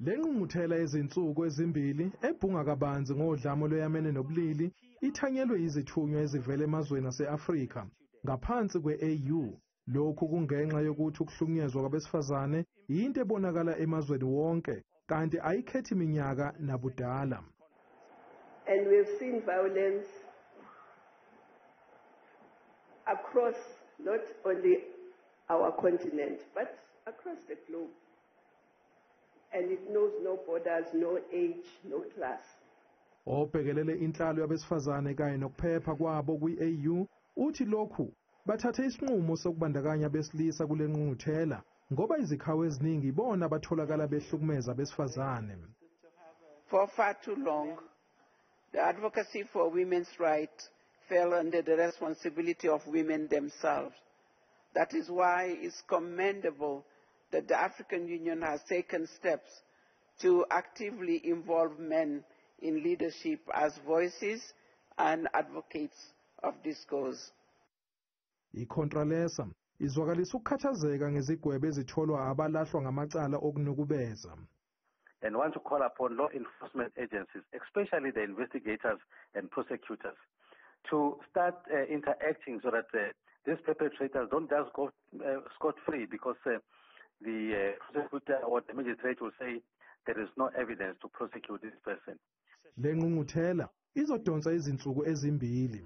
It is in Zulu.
Le ngqungquthela yezinsuku ezimbili ebhunga kabanzi ngodlame olweyamene nobulili ithanyelwe izithunywa ezivela emazweni aseAfrika ngaphansi kwe-AU. Lokhu kungenxa yokuthi ukuhlukunyezwa kwabesifazane yinto ebonakala emazweni wonke kanti ayikhethi iminyaka nabudala. And we've seen violence across not only our continent but across the globe. And it knows no borders, no age, no class. Obhekelele inhlalo yabesifazane kanye nokuphepha kwabo kwi-AU uthi lokhu bathathe isinqumo sokubandakanya abesilisa kule ngqungquthela ngoba izikhawu eziningi ibona abatholakala behlukumeza abesifazane. For far too long, the advocacy for women's rights fell under the responsibility of women themselves. That is why it's commendable that the African Union has taken steps to actively involve men in leadership as voices and advocates of this cause. Ikhontralesa izwakalisa ukukhathazeka ngezigwebo ezitholwa abalahlwa ngamacala okunukubeza. And want to call upon law enforcement agencies, especially the investigators and prosecutors, to start interacting so that these perpetrators don't just go scot-free because the prosecutor or the magistrate will say there is no evidence to prosecute this person. Le ngqungquthela izodonsa izinsuku ezimbili.